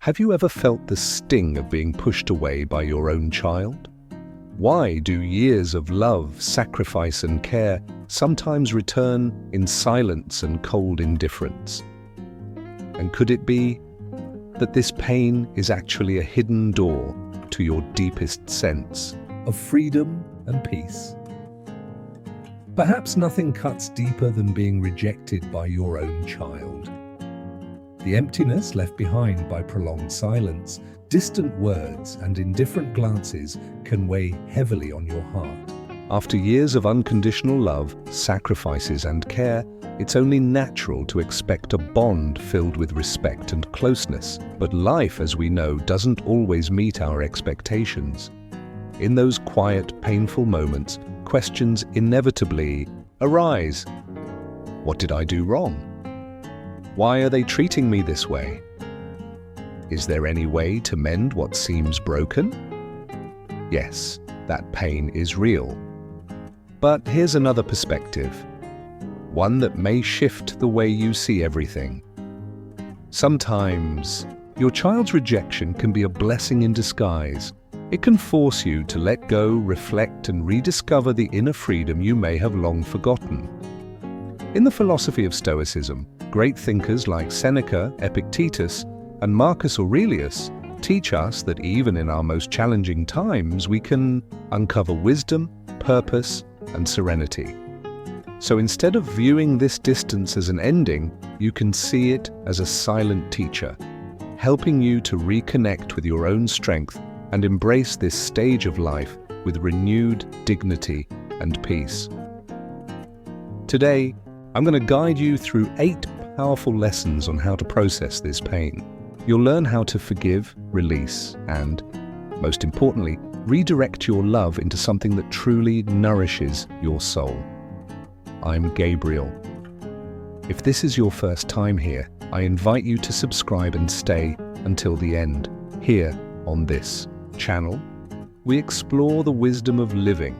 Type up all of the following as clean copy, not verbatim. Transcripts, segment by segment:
Have you ever felt the sting of being pushed away by your own child? Why do years of love, sacrifice and care sometimes return in silence and cold indifference? And could it be that this pain is actually a hidden door to your deepest sense of freedom and peace? Perhaps nothing cuts deeper than being rejected by your own child. The emptiness left behind by prolonged silence, distant words, and indifferent glances can weigh heavily on your heart. After years of unconditional love, sacrifices, and care, it's only natural to expect a bond filled with respect and closeness. But life, as we know, doesn't always meet our expectations. In those quiet, painful moments, questions inevitably arise. What did I do wrong? Why are they treating me this way? Is there any way to mend what seems broken? Yes, that pain is real. But here's another perspective, one that may shift the way you see everything. Sometimes, your child's rejection can be a blessing in disguise. It can force you to let go, reflect, and rediscover the inner freedom you may have long forgotten. In the philosophy of Stoicism, great thinkers like Seneca, Epictetus, and Marcus Aurelius teach us that even in our most challenging times, we can uncover wisdom, purpose, and serenity. So instead of viewing this distance as an ending, you can see it as a silent teacher, helping you to reconnect with your own strength and embrace this stage of life with renewed dignity and peace. Today, I'm going to guide you through 8 powerful lessons on how to process this pain. You'll learn how to forgive, release, and, most importantly, redirect your love into something that truly nourishes your soul. I'm Gabriel. If this is your first time here, I invite you to subscribe and stay until the end. Here, on this channel, we explore the wisdom of living,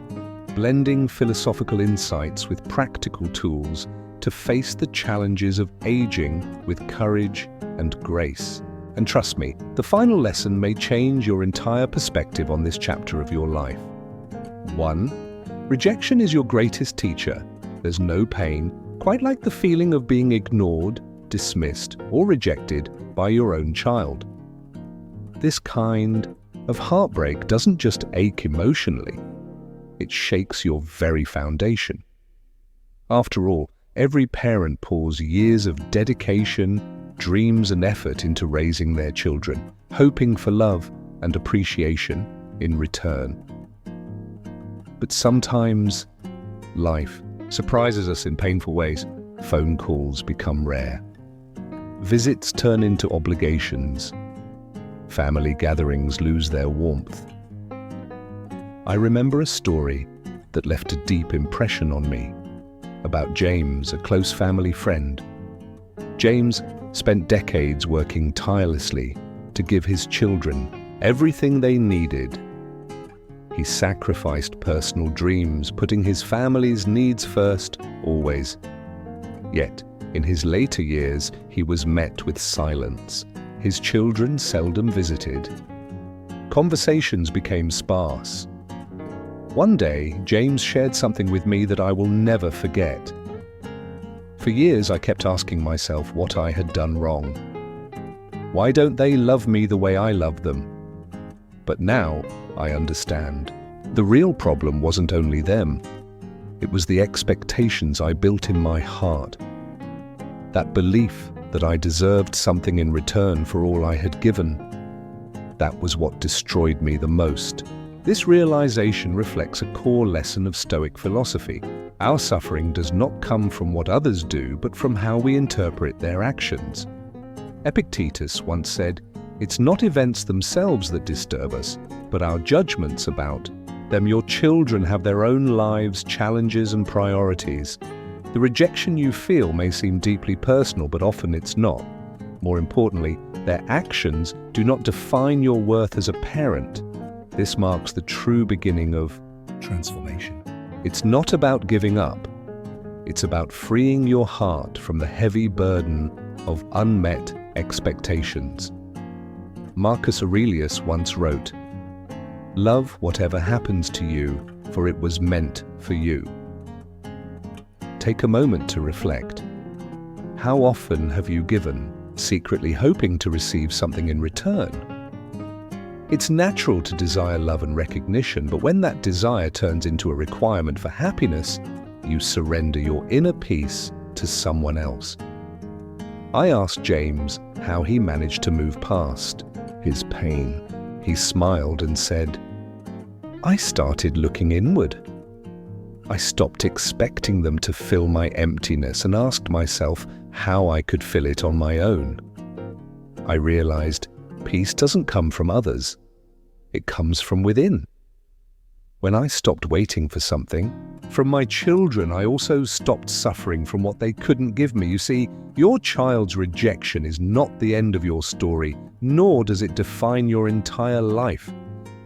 blending philosophical insights with practical tools to face the challenges of aging with courage and grace. And trust me, the final lesson may change your entire perspective on this chapter of your life. 1. Rejection is your greatest teacher. There's no pain quite like the feeling of being ignored, dismissed, or rejected by your own child. This kind of heartbreak doesn't just ache emotionally, it shakes your very foundation. After all, every parent pours years of dedication, dreams and effort into raising their children, hoping for love and appreciation in return. But sometimes, life surprises us in painful ways. Phone calls become rare. Visits turn into obligations. Family gatherings lose their warmth. I remember a story that left a deep impression on me, about James, a close family friend. James spent decades working tirelessly to give his children everything they needed. He sacrificed personal dreams, putting his family's needs first, always. Yet, in his later years, he was met with silence. His children seldom visited. Conversations became sparse. One day, James shared something with me that I will never forget. For years, I kept asking myself what I had done wrong. Why don't they love me the way I love them? But now, I understand. The real problem wasn't only them. It was the expectations I built in my heart. That belief that I deserved something in return for all I had given. That was what destroyed me the most. This realization reflects a core lesson of Stoic philosophy. Our suffering does not come from what others do, but from how we interpret their actions. Epictetus once said, "It's not events themselves that disturb us, but our judgments about them. Your children have their own lives, challenges, and priorities. The rejection you feel may seem deeply personal, but often it's not. More importantly, their actions do not define your worth as a parent. This marks the true beginning of transformation. It's not about giving up. It's about freeing your heart from the heavy burden of unmet expectations." Marcus Aurelius once wrote, "Love whatever happens to you, for it was meant for you." Take a moment to reflect. How often have you given, secretly hoping to receive something in return? It's natural to desire love and recognition, but when that desire turns into a requirement for happiness, you surrender your inner peace to someone else. I asked James how he managed to move past his pain. He smiled and said, "I started looking inward. I stopped expecting them to fill my emptiness and asked myself how I could fill it on my own. I realized peace doesn't come from others. It comes from within. When I stopped waiting for something from my children, I also stopped suffering from what they couldn't give me. You see, your child's rejection is not the end of your story, nor does it define your entire life.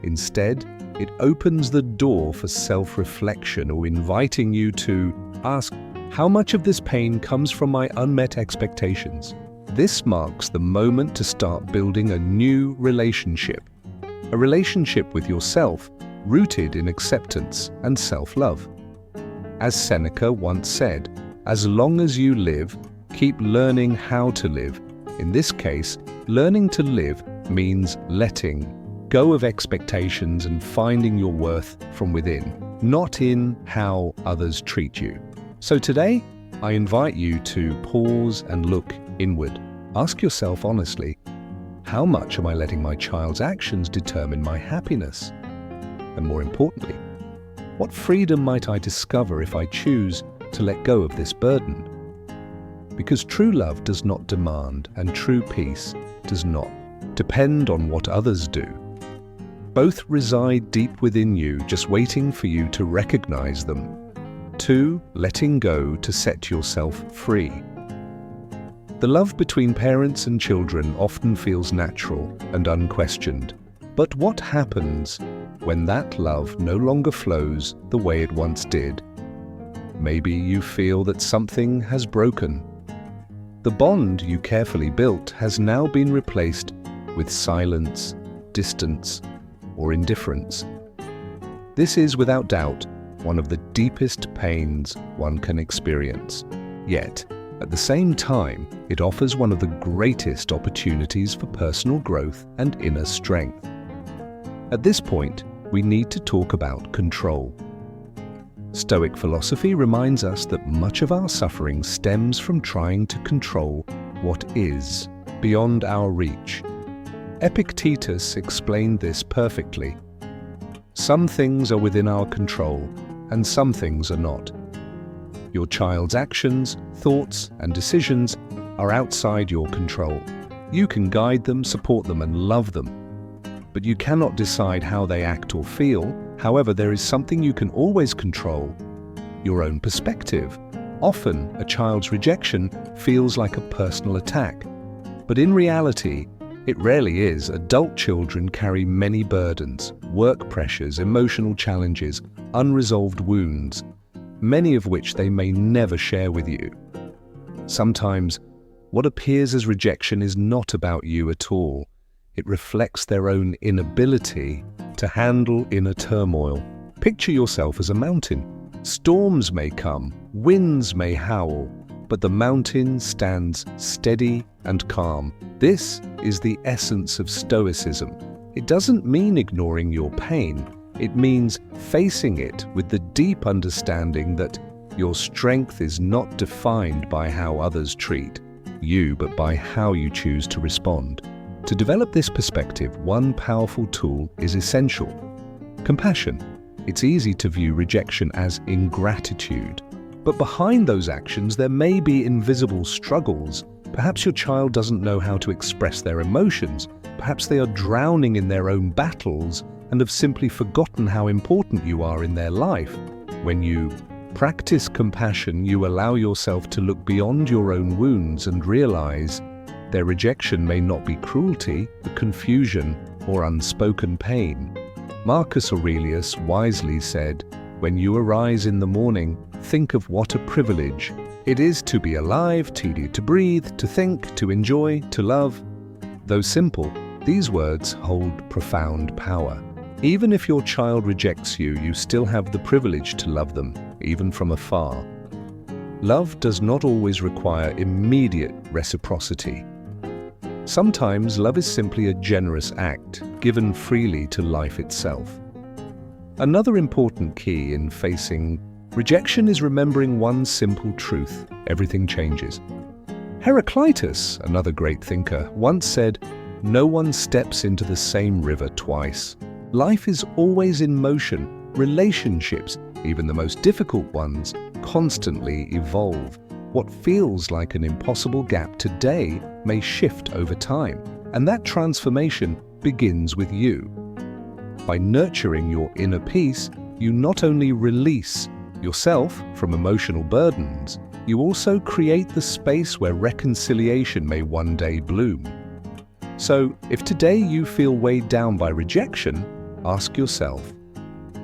Instead, it opens the door for self-reflection, or inviting you to ask, how much of this pain comes from my unmet expectations? This marks the moment to start building a new relationship. A relationship with yourself rooted in acceptance and self-love. As Seneca once said, as long as you live, keep learning how to live. In this case, learning to live means letting go of expectations and finding your worth from within, not in how others treat you. So today, I invite you to pause and look inward. Ask yourself honestly, how much am I letting my child's actions determine my happiness? And more importantly, what freedom might I discover if I choose to let go of this burden? Because true love does not demand, and true peace does not depend on what others do. Both reside deep within you, just waiting for you to recognize them. 2. Letting go to set yourself free. The love between parents and children often feels natural and unquestioned. But what happens when that love no longer flows the way it once did? Maybe you feel that something has broken. The bond you carefully built has now been replaced with silence, distance, or indifference. This is without doubt one of the deepest pains one can experience. Yet, at the same time, it offers one of the greatest opportunities for personal growth and inner strength. At this point, we need to talk about control. Stoic philosophy reminds us that much of our suffering stems from trying to control what is beyond our reach. Epictetus explained this perfectly. Some things are within our control, and some things are not. Your child's actions, thoughts, and decisions are outside your control. You can guide them, support them, and love them. But you cannot decide how they act or feel. However, there is something you can always control: your own perspective. Often, a child's rejection feels like a personal attack. But in reality, it rarely is. Adult children carry many burdens, work pressures, emotional challenges, unresolved wounds, many of which they may never share with you. Sometimes, what appears as rejection is not about you at all. It reflects their own inability to handle inner turmoil. Picture yourself as a mountain. Storms may come, winds may howl, but the mountain stands steady and calm. This is the essence of Stoicism. It doesn't mean ignoring your pain. It means facing it with the deep understanding that your strength is not defined by how others treat you, but by how you choose to respond. To develop this perspective, one powerful tool is essential: compassion. It's easy to view rejection as ingratitude, but behind those actions there may be invisible struggles. Perhaps your child doesn't know how to express their emotions. Perhaps they are drowning in their own battles and have simply forgotten how important you are in their life. When you practice compassion, you allow yourself to look beyond your own wounds and realize their rejection may not be cruelty, but confusion or unspoken pain. Marcus Aurelius wisely said, "When you arise in the morning, think of what a privilege it is to be alive, to breathe, to think, to enjoy, to love." Though simple, These words hold profound power. Even if your child rejects you, you still have the privilege to love them, even from afar. Love does not always require immediate reciprocity. Sometimes love is simply a generous act, given freely to life itself. Another important key in facing rejection is remembering one simple truth: everything changes. Heraclitus, another great thinker, once said, "No one steps into the same river twice." Life is always in motion. Relationships, even the most difficult ones, constantly evolve. What feels like an impossible gap today may shift over time, and that transformation begins with you. By nurturing your inner peace, you not only release yourself from emotional burdens, you also create the space where reconciliation may one day bloom. So, if today you feel weighed down by rejection, ask yourself,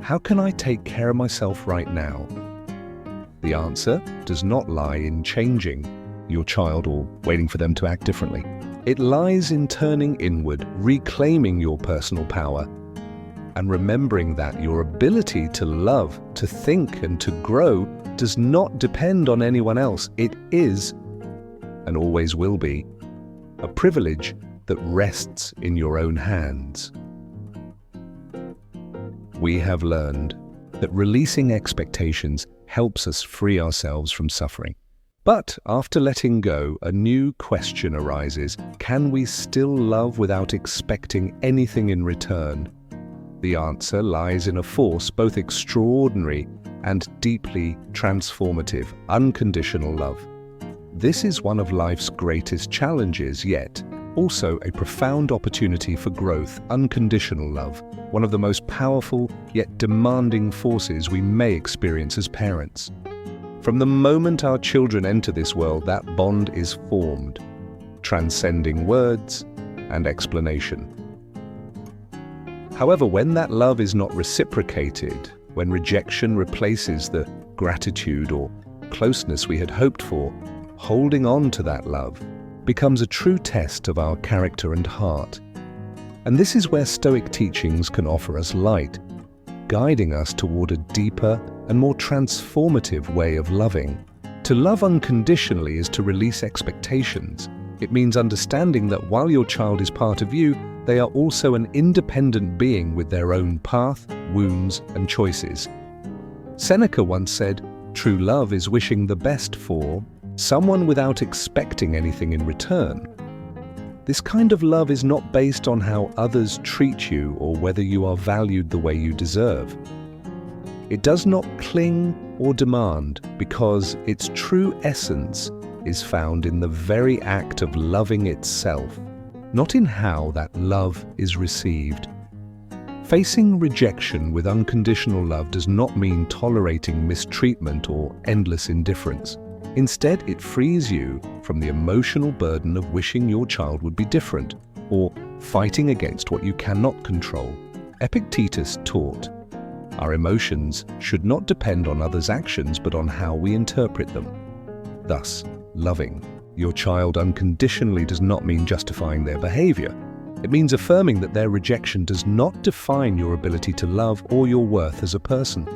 how can I take care of myself right now? The answer does not lie in changing your child or waiting for them to act differently. It lies in turning inward, reclaiming your personal power, and remembering that your ability to love, to think, and to grow does not depend on anyone else. It is, and always will be, a privilege that rests in your own hands. We have learned that releasing expectations helps us free ourselves from suffering. But after letting go, a new question arises: can we still love without expecting anything in return? The answer lies in a force both extraordinary and deeply transformative: unconditional love. This is one of life's greatest challenges, yet also a profound opportunity for growth. Unconditional love, one of the most powerful yet demanding forces we may experience as parents. From the moment our children enter this world, that bond is formed, transcending words and explanation. However, when that love is not reciprocated, when rejection replaces the gratitude or closeness we had hoped for, holding on to that love becomes a true test of our character and heart. And this is where Stoic teachings can offer us light, guiding us toward a deeper and more transformative way of loving. To love unconditionally is to release expectations. It means understanding that while your child is part of you, they are also an independent being with their own path, wounds, and choices. Seneca once said, "True love is wishing the best for someone without expecting anything in return." This kind of love is not based on how others treat you or whether you are valued the way you deserve. It does not cling or demand, because its true essence is found in the very act of loving itself, not in how that love is received. Facing rejection with unconditional love does not mean tolerating mistreatment or endless indifference. Instead, it frees you from the emotional burden of wishing your child would be different or fighting against what you cannot control. Epictetus taught, our emotions should not depend on others' actions but on how we interpret them. Thus, loving your child unconditionally does not mean justifying their behavior. It means affirming that their rejection does not define your ability to love or your worth as a person.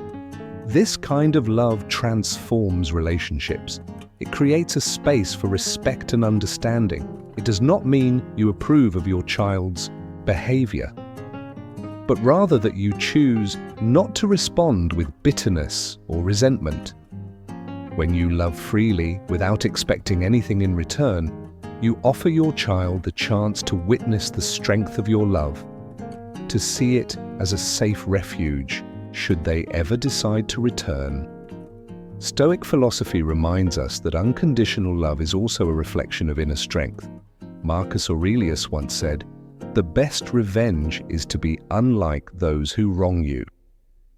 This kind of love transforms relationships. It creates a space for respect and understanding. It does not mean you approve of your child's behavior, but rather that you choose not to respond with bitterness or resentment. When you love freely without expecting anything in return, you offer your child the chance to witness the strength of your love, to see it as a safe refuge should they ever decide to return. Stoic philosophy reminds us that unconditional love is also a reflection of inner strength. Marcus Aurelius once said, "The best revenge is to be unlike those who wrong you."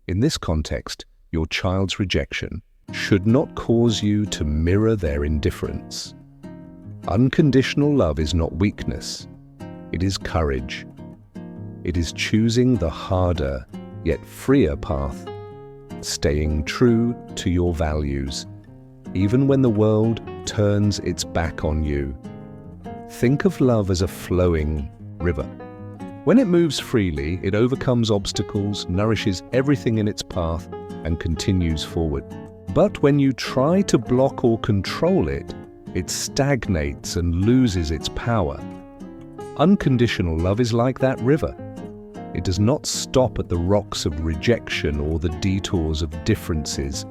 In this context, your child's rejection should not cause you to mirror their indifference. Unconditional love is not weakness, it is courage. It is choosing the harder yet freer path, staying true to your values, even when the world turns its back on you. Think of love as a flowing river. When it moves freely, it overcomes obstacles, nourishes everything in its path, and continues forward. But when you try to block or control it, it stagnates and loses its power. Unconditional love is like that river. It does not stop at the rocks of rejection or the detours of differences.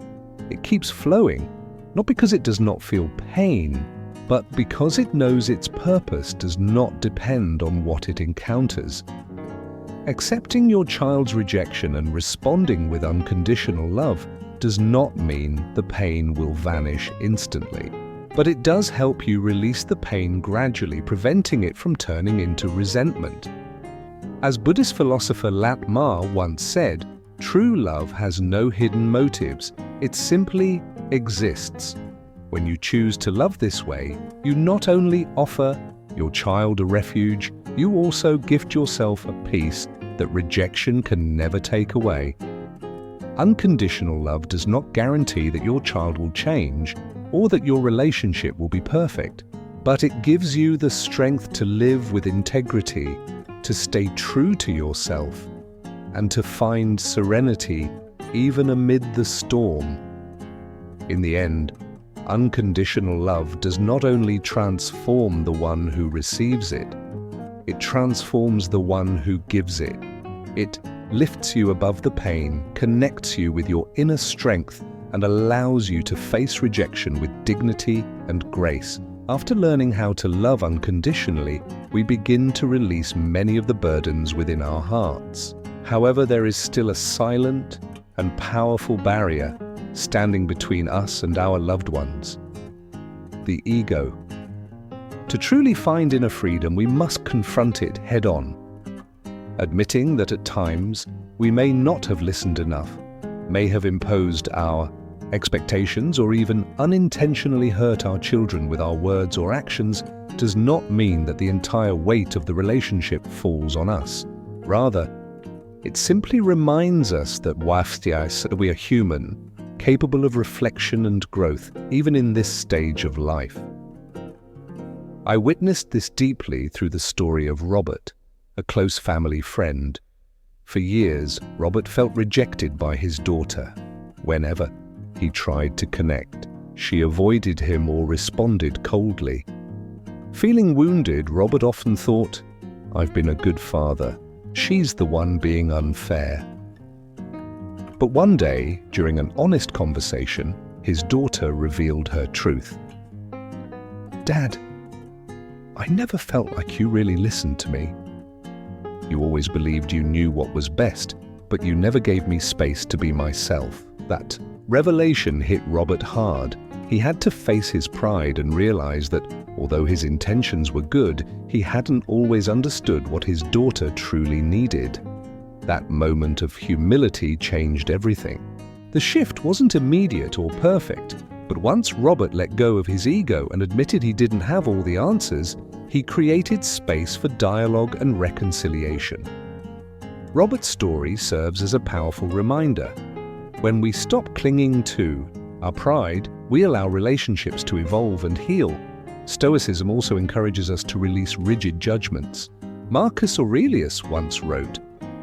It keeps flowing, not because it does not feel pain, but because it knows its purpose does not depend on what it encounters. Accepting your child's rejection and responding with unconditional love does not mean the pain will vanish instantly, but it does help you release the pain gradually, preventing it from turning into resentment. As Buddhist philosopher Lat Ma once said, true love has no hidden motives, it simply exists. When you choose to love this way, you not only offer your child a refuge, you also gift yourself a peace that rejection can never take away. Unconditional love does not guarantee that your child will change or that your relationship will be perfect, but it gives you the strength to live with integrity, to stay true to yourself, and to find serenity even amid the storm. In the end, unconditional love does not only transform the one who receives it, it transforms the one who gives it. It lifts you above the pain, connects you with your inner strength, and allows you to face rejection with dignity and grace. After learning how to love unconditionally, we begin to release many of the burdens within our hearts. However, there is still a silent and powerful barrier standing between us and our loved ones: the ego. To truly find inner freedom, we must confront it head-on, admitting that at times we may not have listened enough, may have imposed our expectations, or even unintentionally hurt our children with our words or actions, does not mean that the entire weight of the relationship falls on us. Rather, it simply reminds us that we are human, capable of reflection and growth, even in this stage of life. I witnessed this deeply through the story of Robert, a close family friend. For years, Robert felt rejected by his daughter. Whenever he tried to connect, she avoided him or responded coldly. Feeling wounded, Robert often thought, "I've been a good father. She's the one being unfair." But one day, during an honest conversation, his daughter revealed her truth. "Dad, I never felt like you really listened to me. You always believed you knew what was best, but you never gave me space to be myself." That revelation hit Robert hard. He had to face his pride and realize that, although his intentions were good, he hadn't always understood what his daughter truly needed. That moment of humility changed everything. The shift wasn't immediate or perfect, but once Robert let go of his ego and admitted he didn't have all the answers, he created space for dialogue and reconciliation. Robert's story serves as a powerful reminder. When we stop clinging to our pride, we allow relationships to evolve and heal. Stoicism also encourages us to release rigid judgments. Marcus Aurelius once wrote,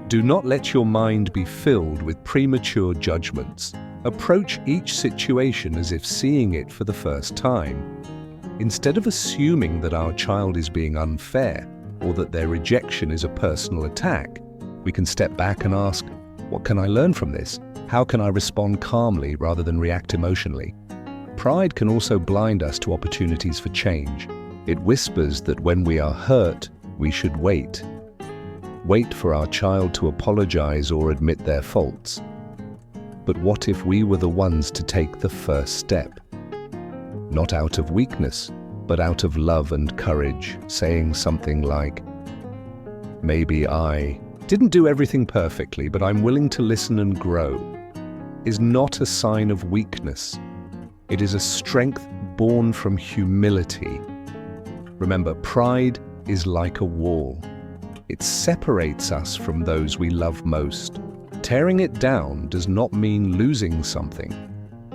"Do not let your mind be filled with premature judgments. Approach each situation as if seeing it for the first time." Instead of assuming that our child is being unfair or that their rejection is a personal attack, we can step back and ask, what can I learn from this? How can I respond calmly rather than react emotionally? Pride can also blind us to opportunities for change. It whispers that when we are hurt, we should wait. Wait for our child to apologize or admit their faults. But what if we were the ones to take the first step? Not out of weakness, but out of love and courage, saying something like, "Maybe I didn't do everything perfectly, but I'm willing to listen and grow," is not a sign of weakness. It is a strength born from humility. Remember, pride is like a wall. It separates us from those we love most. Tearing it down does not mean losing something.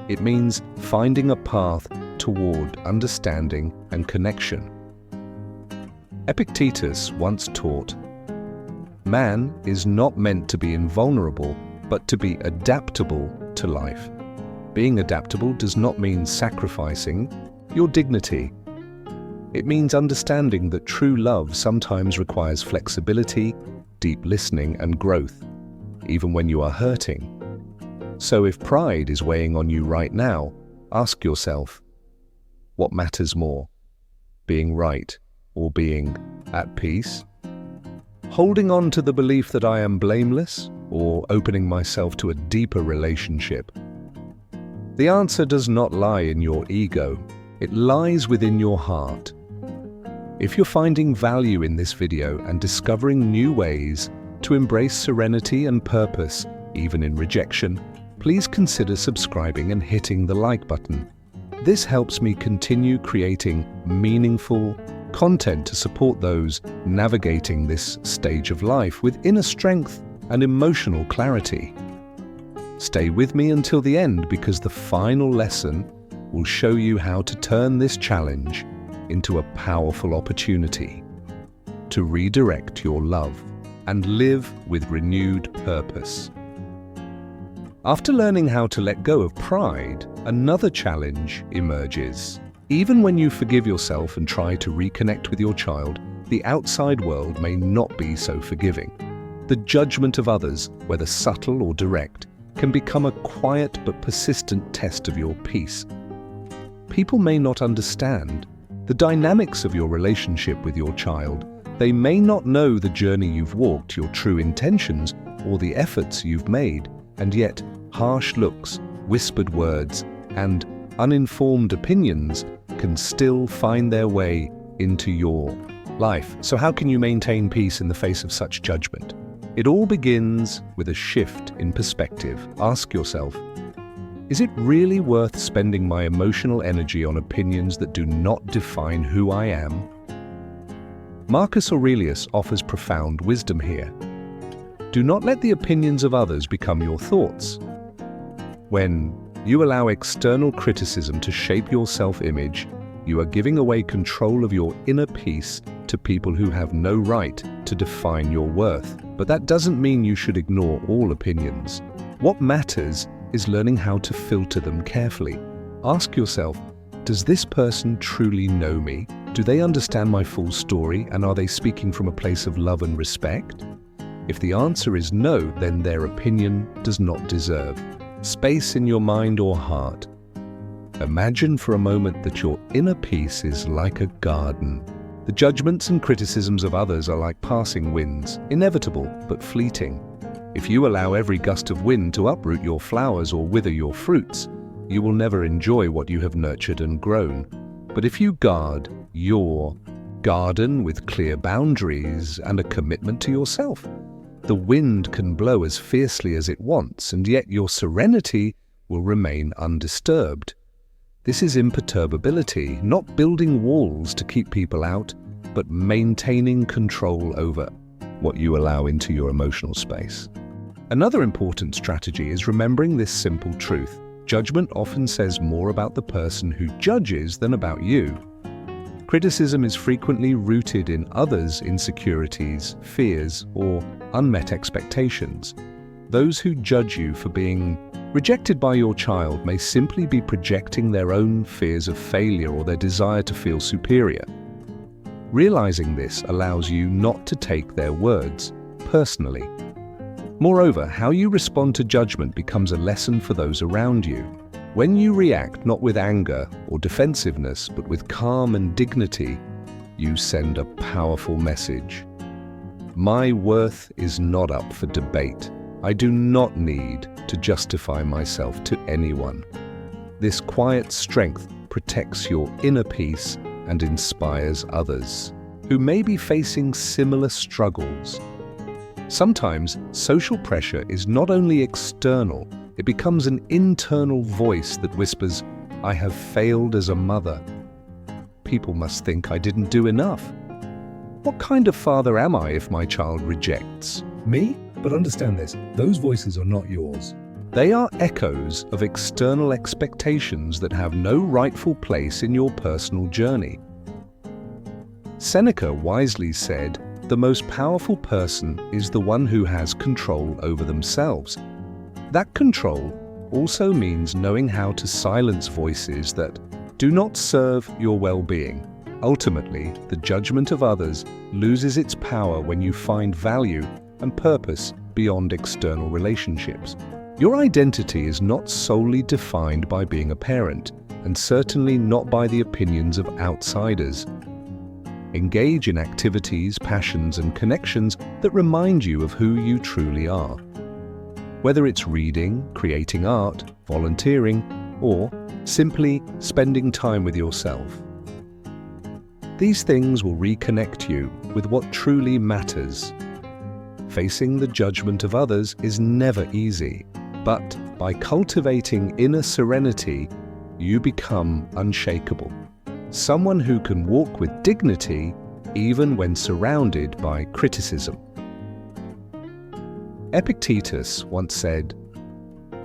It means finding a path toward understanding and connection. Epictetus once taught, Man is not meant to be invulnerable, but to be adaptable to life. Being adaptable does not mean sacrificing your dignity. It means understanding that true love sometimes requires flexibility, deep listening, and growth, even when you are hurting. So if pride is weighing on you right now, ask yourself, what matters more, being right or being at peace? Holding on to the belief that I am blameless or opening myself to a deeper relationship? The answer does not lie in your ego, it lies within your heart. If you're finding value in this video and discovering new ways to embrace serenity and purpose, even in rejection, please consider subscribing and hitting the like button. This helps me continue creating meaningful content to support those navigating this stage of life with inner strength and emotional clarity. Stay with me until the end, because the final lesson will show you how to turn this challenge into a powerful opportunity to redirect your love and live with renewed purpose. After learning how to let go of pride, another challenge emerges. Even when you forgive yourself and try to reconnect with your child, the outside world may not be so forgiving. The judgment of others, whether subtle or direct, can become a quiet but persistent test of your peace. People may not understand the dynamics of your relationship with your child. They may not know the journey you've walked, your true intentions, or the efforts you've made, and yet harsh looks, whispered words, and uninformed opinions can still find their way into your life. So how can you maintain peace in the face of such judgment? It all begins with a shift in perspective. Ask yourself, is it really worth spending my emotional energy on opinions that do not define who I am? Marcus Aurelius offers profound wisdom here. Do not let the opinions of others become your thoughts. When you allow external criticism to shape your self-image, you are giving away control of your inner peace to people who have no right to define your worth. But that doesn't mean you should ignore all opinions. What matters is learning how to filter them carefully. Ask yourself, does this person truly know me? Do they understand my full story, and are they speaking from a place of love and respect? If the answer is no, then their opinion does not deserve space in your mind or heart. Imagine for a moment that your inner peace is like a garden. The judgments and criticisms of others are like passing winds, inevitable but fleeting. If you allow every gust of wind to uproot your flowers or wither your fruits, you will never enjoy what you have nurtured and grown. But if you guard your garden with clear boundaries and a commitment to yourself, the wind can blow as fiercely as it wants, and yet your serenity will remain undisturbed. This is imperturbability, not building walls to keep people out, but maintaining control over what you allow into your emotional space. Another important strategy is remembering this simple truth. Judgment often says more about the person who judges than about you. Criticism is frequently rooted in others' insecurities, fears, or unmet expectations. Those who judge you for being rejected by your child may simply be projecting their own fears of failure or their desire to feel superior. Realizing this allows you not to take their words personally. Moreover, how you respond to judgment becomes a lesson for those around you. When you react not with anger or defensiveness, but with calm and dignity, you send a powerful message. My worth is not up for debate. I do not need to justify myself to anyone. This quiet strength protects your inner peace and inspires others who may be facing similar struggles. Sometimes social pressure is not only external, it becomes an internal voice that whispers, I have failed as a mother. People must think I didn't do enough. What kind of father am I if my child rejects me? But understand this, those voices are not yours. They are echoes of external expectations that have no rightful place in your personal journey. Seneca wisely said, the most powerful person is the one who has control over themselves. That control also means knowing how to silence voices that do not serve your well-being. Ultimately, the judgment of others loses its power when you find value and purpose beyond external relationships. Your identity is not solely defined by being a parent, and certainly not by the opinions of outsiders. Engage in activities, passions, and connections that remind you of who you truly are. Whether it's reading, creating art, volunteering, or simply spending time with yourself. These things will reconnect you with what truly matters. Facing the judgment of others is never easy, but by cultivating inner serenity, you become unshakable. Someone who can walk with dignity even when surrounded by criticism. Epictetus once said,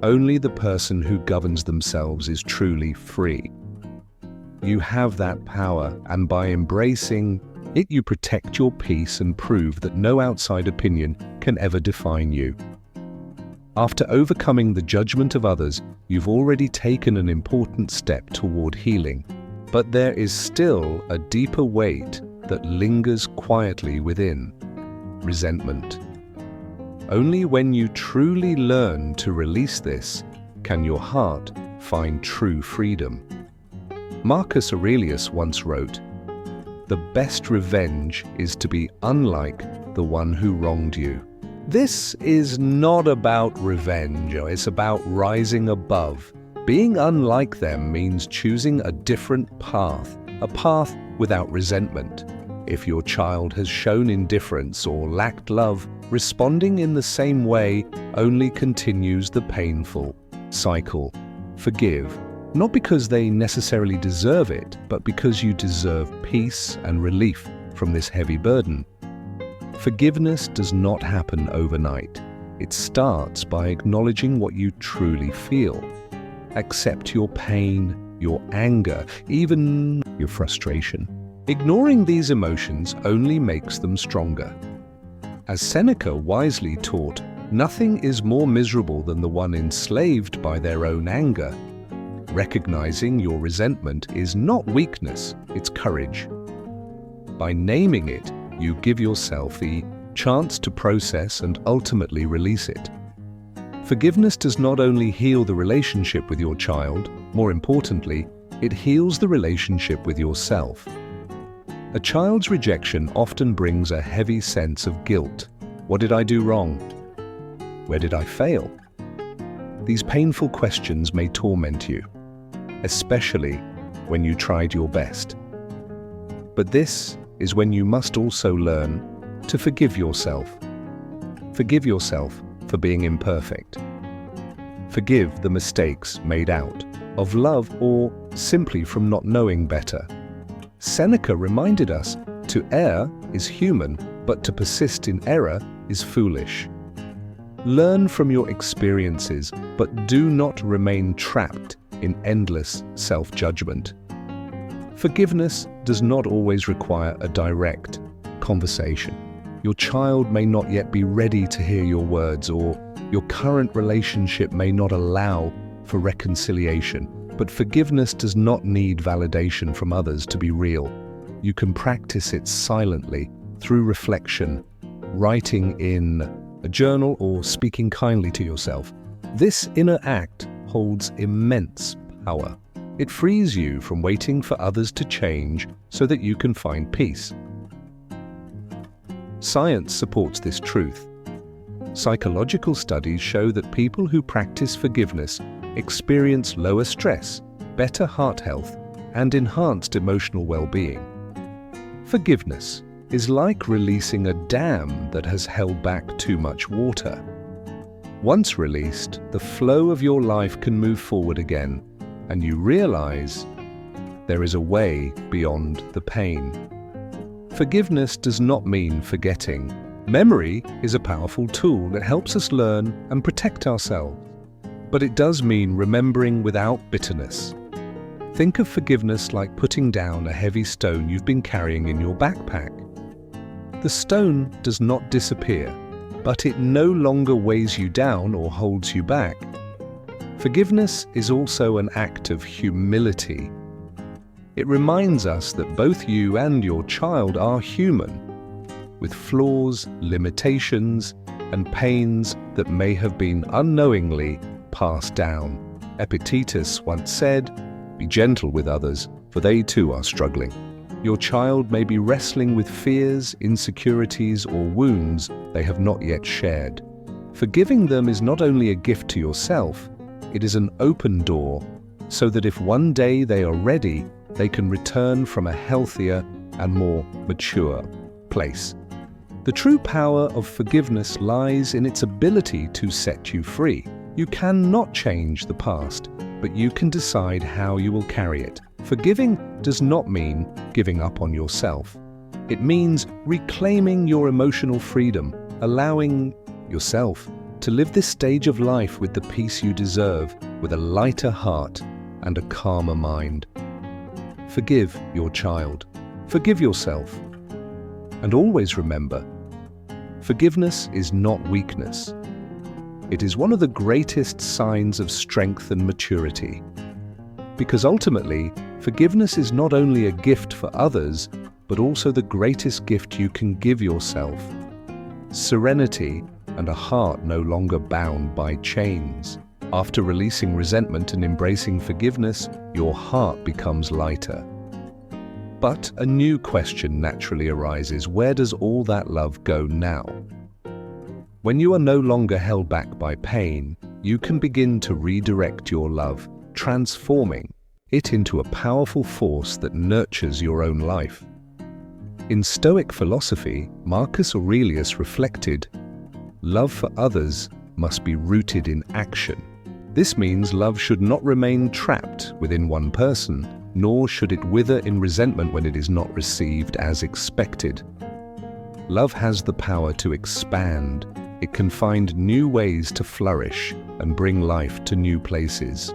"Only the person who governs themselves is truly free." You have that power, and by embracing it, you protect your peace and prove that no outside opinion can ever define you. After overcoming the judgment of others, you've already taken an important step toward healing. But there is still a deeper weight that lingers quietly within: resentment. Only when you truly learn to release this can your heart find true freedom. Marcus Aurelius once wrote, "The best revenge is to be unlike the one who wronged you." This is not about revenge, it's about rising above. Being unlike them means choosing a different path, a path without resentment. If your child has shown indifference or lacked love, responding in the same way only continues the painful cycle. Forgive, not because they necessarily deserve it, but because you deserve peace and relief from this heavy burden. Forgiveness does not happen overnight. It starts by acknowledging what you truly feel. Accept your pain, your anger, even your frustration. Ignoring these emotions only makes them stronger. As Seneca wisely taught, nothing is more miserable than the one enslaved by their own anger. Recognizing your resentment is not weakness, it's courage. By naming it, you give yourself the chance to process and ultimately release it. Forgiveness does not only heal the relationship with your child, more importantly, it heals the relationship with yourself. A child's rejection often brings a heavy sense of guilt. What did I do wrong? Where did I fail? These painful questions may torment you, especially when you tried your best. But this is when you must also learn to forgive yourself. Forgive yourself for being imperfect. Forgive the mistakes made out of love or simply from not knowing better. Seneca reminded us to err is human, but to persist in error is foolish. Learn from your experiences, but do not remain trapped in endless self-judgment. Forgiveness does not always require a direct conversation. Your child may not yet be ready to hear your words, or your current relationship may not allow for reconciliation. But forgiveness does not need validation from others to be real. You can practice it silently through reflection, writing in a journal, or speaking kindly to yourself. This inner act holds immense power. It frees you from waiting for others to change so that you can find peace. Science supports this truth. Psychological studies show that people who practice forgiveness experience lower stress, better heart health, and enhanced emotional well-being. Forgiveness is like releasing a dam that has held back too much water. Once released, the flow of your life can move forward again, and you realize there is a way beyond the pain. Forgiveness does not mean forgetting. Memory is a powerful tool that helps us learn and protect ourselves. But it does mean remembering without bitterness. Think of forgiveness like putting down a heavy stone you've been carrying in your backpack. The stone does not disappear, but it no longer weighs you down or holds you back. Forgiveness is also an act of humility. It reminds us that both you and your child are human, with flaws, limitations, and pains that may have been unknowingly passed down. Epictetus once said, "Be gentle with others, for they too are struggling." Your child may be wrestling with fears, insecurities, or wounds they have not yet shared. Forgiving them is not only a gift to yourself, it is an open door, so that if one day they are ready, they can return from a healthier and more mature place. The true power of forgiveness lies in its ability to set you free. You cannot change the past, but you can decide how you will carry it. Forgiving does not mean giving up on yourself. It means reclaiming your emotional freedom, allowing yourself to live this stage of life with the peace you deserve, with a lighter heart and a calmer mind. Forgive your child. Forgive yourself. And always remember, forgiveness is not weakness. It is one of the greatest signs of strength and maturity. Because ultimately, forgiveness is not only a gift for others, but also the greatest gift you can give yourself. Serenity and a heart no longer bound by chains. After releasing resentment and embracing forgiveness, your heart becomes lighter. But a new question naturally arises: where does all that love go now? When you are no longer held back by pain, you can begin to redirect your love, transforming it into a powerful force that nurtures your own life. In Stoic philosophy, Marcus Aurelius reflected, "Love for others must be rooted in action." This means love should not remain trapped within one person, nor should it wither in resentment when it is not received as expected. Love has the power to expand. It can find new ways to flourish and bring life to new places.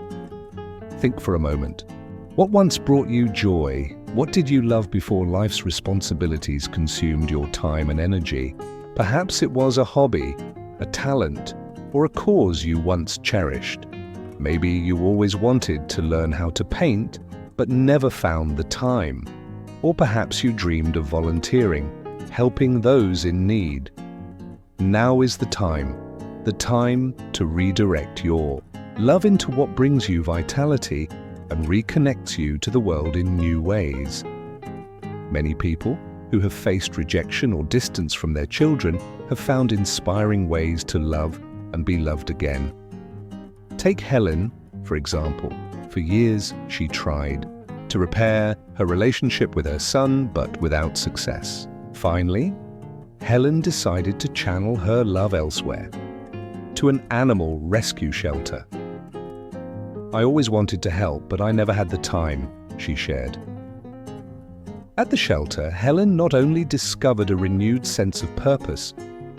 Think for a moment. What once brought you joy? What did you love before life's responsibilities consumed your time and energy? Perhaps it was a hobby, a talent, or a cause you once cherished. Maybe you always wanted to learn how to paint, but never found the time. Or perhaps you dreamed of volunteering, helping those in need. Now is the time to redirect your love into what brings you vitality and reconnects you to the world in new ways. Many people who have faced rejection or distance from their children have found inspiring ways to love and be loved again. Take Helen, for example. For years, she tried to repair her relationship with her son, but without success. Finally, Helen decided to channel her love elsewhere, to an animal rescue shelter. "I always wanted to help, but I never had the time," she shared. At the shelter, Helen not only discovered a renewed sense of purpose,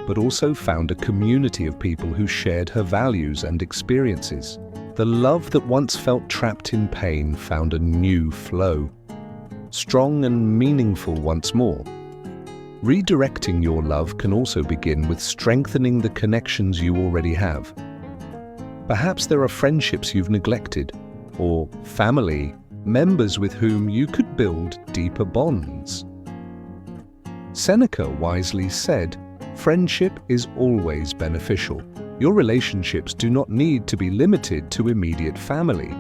but also found a community of people who shared her values and experiences. The love that once felt trapped in pain found a new flow, strong and meaningful once more. Redirecting your love can also begin with strengthening the connections you already have. Perhaps there are friendships you've neglected, or family members with whom you could build deeper bonds. Seneca wisely said, "Friendship is always beneficial." Your relationships do not need to be limited to immediate family.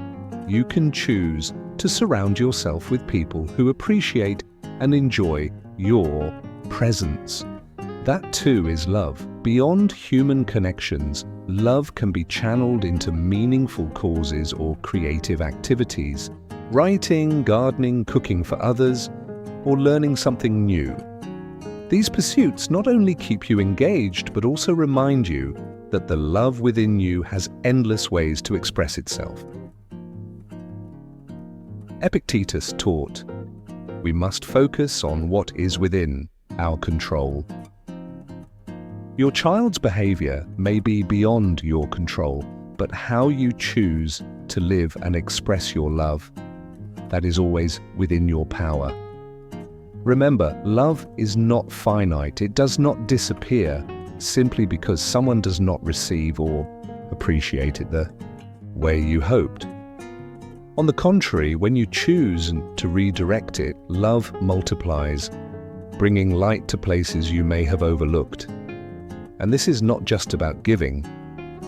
You can choose to surround yourself with people who appreciate and enjoy your presence. That too is love. Beyond human connections, love can be channeled into meaningful causes or creative activities. Writing, gardening, cooking for others, or learning something new. These pursuits not only keep you engaged, but also remind you that the love within you has endless ways to express itself. Epictetus taught, "We must focus on what is within our control." Your child's behavior may be beyond your control, but how you choose to live and express your love, that is always within your power. Remember, love is not finite. It does not disappear simply because someone does not receive or appreciate it the way you hoped. On the contrary, when you choose to redirect it, love multiplies, bringing light to places you may have overlooked. And this is not just about giving,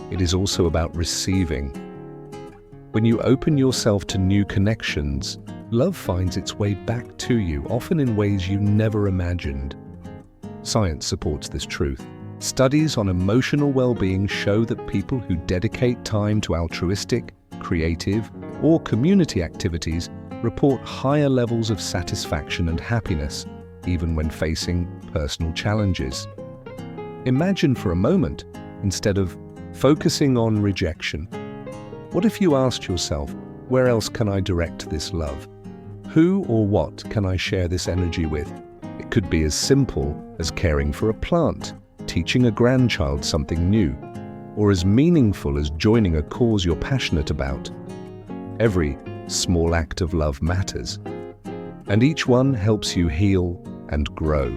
it is also about receiving. When you open yourself to new connections, love finds its way back to you, often in ways you never imagined. Science supports this truth. Studies on emotional well-being show that people who dedicate time to altruistic, creative, or community activities report higher levels of satisfaction and happiness, even when facing personal challenges. Imagine for a moment, instead of focusing on rejection, what if you asked yourself, where else can I direct this love? Who or what can I share this energy with? It could be as simple as caring for a plant, teaching a grandchild something new, or as meaningful as joining a cause you're passionate about. Every small act of love matters, and each one helps you heal and grow.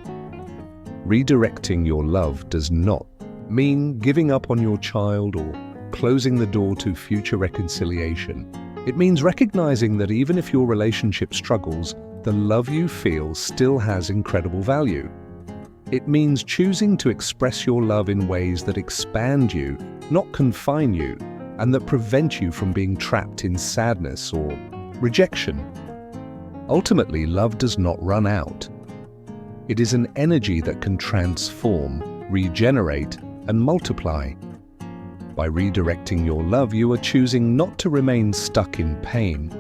Redirecting your love does not mean giving up on your child or closing the door to future reconciliation. It means recognizing that even if your relationship struggles, the love you feel still has incredible value. It means choosing to express your love in ways that expand you, not confine you, and that prevent you from being trapped in sadness or rejection. Ultimately, love does not run out. It is an energy that can transform, regenerate, and multiply. By redirecting your love, you are choosing not to remain stuck in pain,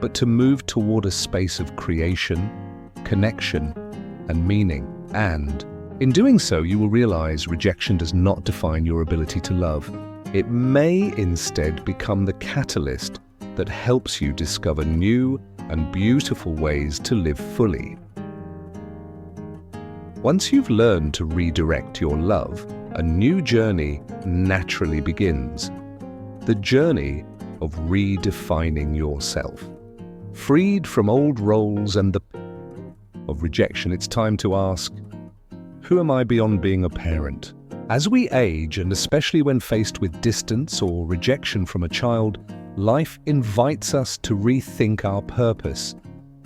but to move toward a space of creation, connection, and meaning. And in doing so, you will realize rejection does not define your ability to love. It may instead become the catalyst that helps you discover new and beautiful ways to live fully. Once you've learned to redirect your love, a new journey naturally begins. The journey of redefining yourself. Freed from old roles and the of rejection, it's time to ask, who am I beyond being a parent? As we age, and especially when faced with distance or rejection from a child, life invites us to rethink our purpose,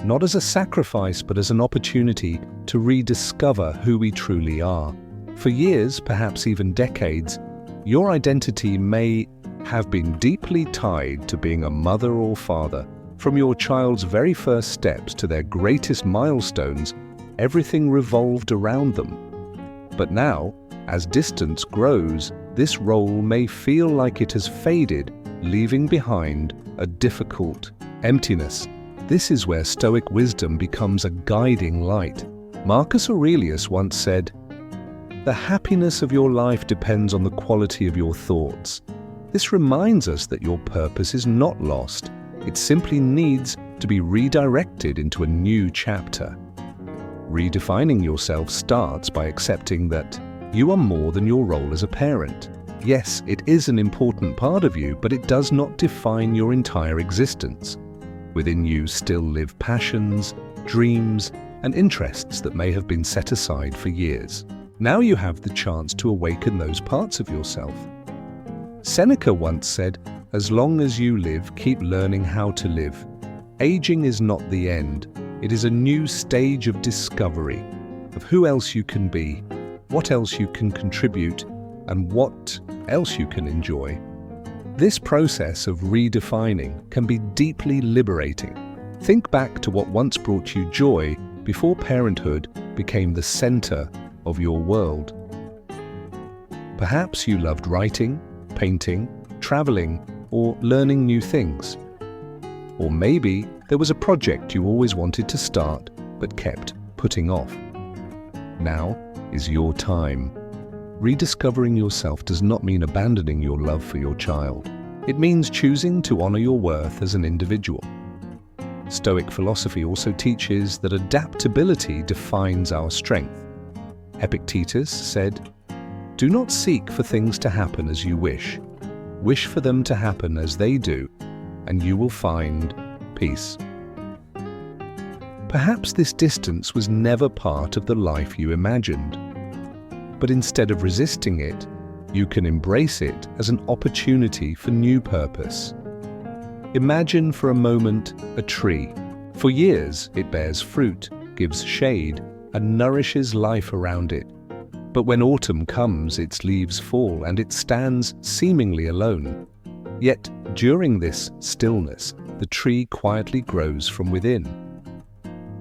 not as a sacrifice, but as an opportunity to rediscover who we truly are. For years, perhaps even decades, your identity may have been deeply tied to being a mother or father. From your child's very first steps to their greatest milestones, everything revolved around them. But now, as distance grows, this role may feel like it has faded, leaving behind a difficult emptiness. This is where Stoic wisdom becomes a guiding light. Marcus Aurelius once said, "The happiness of your life depends on the quality of your thoughts." This reminds us that your purpose is not lost. It simply needs to be redirected into a new chapter. Redefining yourself starts by accepting that you are more than your role as a parent. Yes, it is an important part of you, but it does not define your entire existence. Within you still live passions, dreams, and interests that may have been set aside for years. Now you have the chance to awaken those parts of yourself. Seneca once said, "As long as you live, keep learning how to live." Aging is not the end. It is a new stage of discovery, of who else you can be, what else you can contribute, and what else you can enjoy. This process of redefining can be deeply liberating. Think back to what once brought you joy before parenthood became the center of your world. Perhaps you loved writing, painting, traveling, or learning new things. Or maybe there was a project you always wanted to start but kept putting off. Now is your time. Rediscovering yourself does not mean abandoning your love for your child. It means choosing to honor your worth as an individual. Stoic philosophy also teaches that adaptability defines our strength. Epictetus said, "Do not seek for things to happen as you wish. Wish for them to happen as they do, and you will find peace." Perhaps this distance was never part of the life you imagined. But instead of resisting it, you can embrace it as an opportunity for new purpose. Imagine for a moment a tree. For years, it bears fruit, gives shade, and nourishes life around it. But when autumn comes, its leaves fall and it stands seemingly alone. Yet, during this stillness, the tree quietly grows from within.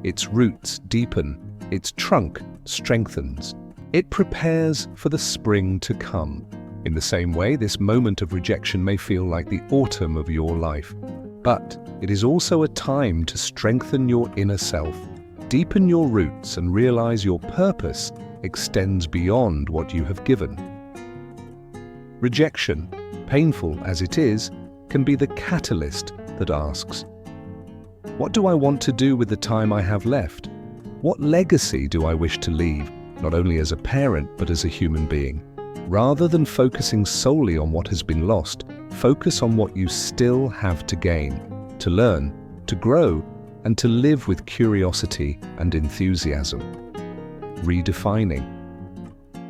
Its roots deepen, its trunk strengthens. It prepares for the spring to come. In the same way, this moment of rejection may feel like the autumn of your life. But it is also a time to strengthen your inner self, deepen your roots, and realize your purpose extends beyond what you have given. Rejection, painful as it is, can be the catalyst that asks, what do I want to do with the time I have left? What legacy do I wish to leave, not only as a parent but as a human being? Rather than focusing solely on what has been lost, focus on what you still have to gain, to learn, to grow, and to live with curiosity and enthusiasm. Redefining.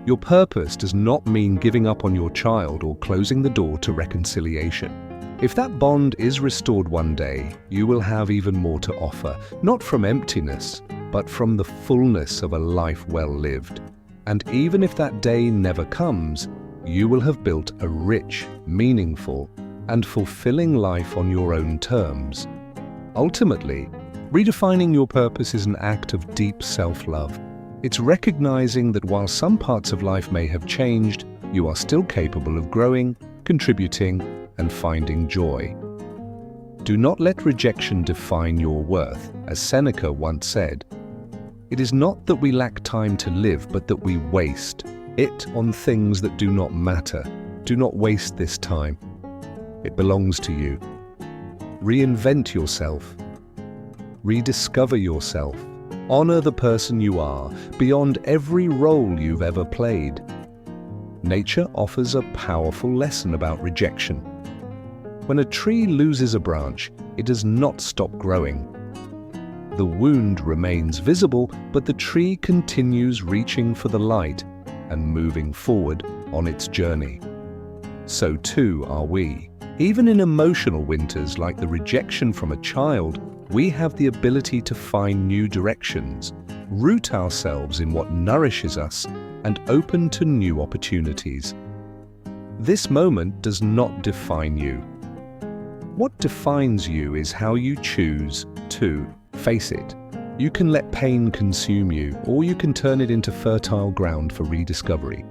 Your purpose does not mean giving up on your child or closing the door to reconciliation. If that bond is restored one day, you will have even more to offer, not from emptiness, but from the fullness of a life well lived. And even if that day never comes, you will have built a rich, meaningful, and fulfilling life on your own terms. Ultimately, redefining your purpose is an act of deep self-love. It's recognizing that while some parts of life may have changed, you are still capable of growing, contributing, and finding joy. Do not let rejection define your worth. As Seneca once said, it is not that we lack time to live, but that we waste it on things that do not matter. Do not waste this time. It belongs to you. Reinvent yourself. Rediscover yourself. Honor the person you are, beyond every role you've ever played. Nature offers a powerful lesson about rejection. When a tree loses a branch, it does not stop growing. The wound remains visible, but the tree continues reaching for the light and moving forward on its journey. So too are we. Even in emotional winters like the rejection from a child, we have the ability to find new directions, root ourselves in what nourishes us, and open to new opportunities. This moment does not define you. What defines you is how you choose to face it. You can let pain consume you, or you can turn it into fertile ground for rediscovery.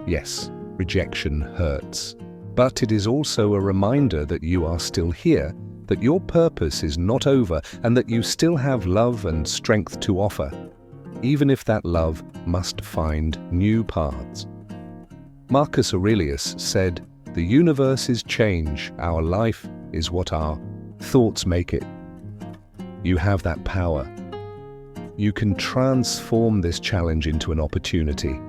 Yes, rejection hurts, but it is also a reminder that you are still here, that your purpose is not over, and that you still have love and strength to offer, even if that love must find new paths. Marcus Aurelius said, "The universe is change, our life is what our thoughts make it." You have that power. You can transform this challenge into an opportunity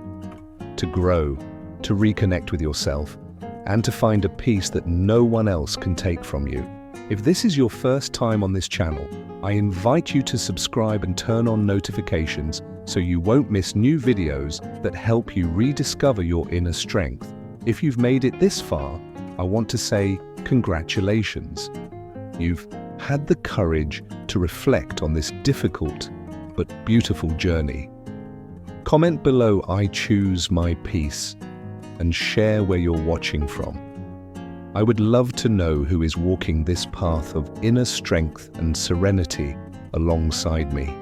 to grow, to reconnect with yourself, and to find a peace that no one else can take from you. If this is your first time on this channel, I invite you to subscribe and turn on notifications so you won't miss new videos that help you rediscover your inner strength. If you've made it this far, I want to say congratulations. You've had the courage to reflect on this difficult but beautiful journey. Comment below "I choose my peace" and share where you're watching from. I would love to know who is walking this path of inner strength and serenity alongside me.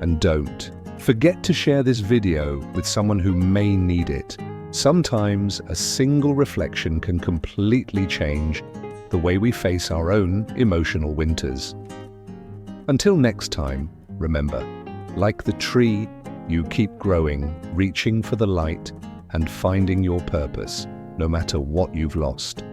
And don't forget to share this video with someone who may need it. Sometimes a single reflection can completely change the way we face our own emotional winters. Until next time, remember, like the tree, you keep growing, reaching for the light, and finding your purpose, no matter what you've lost.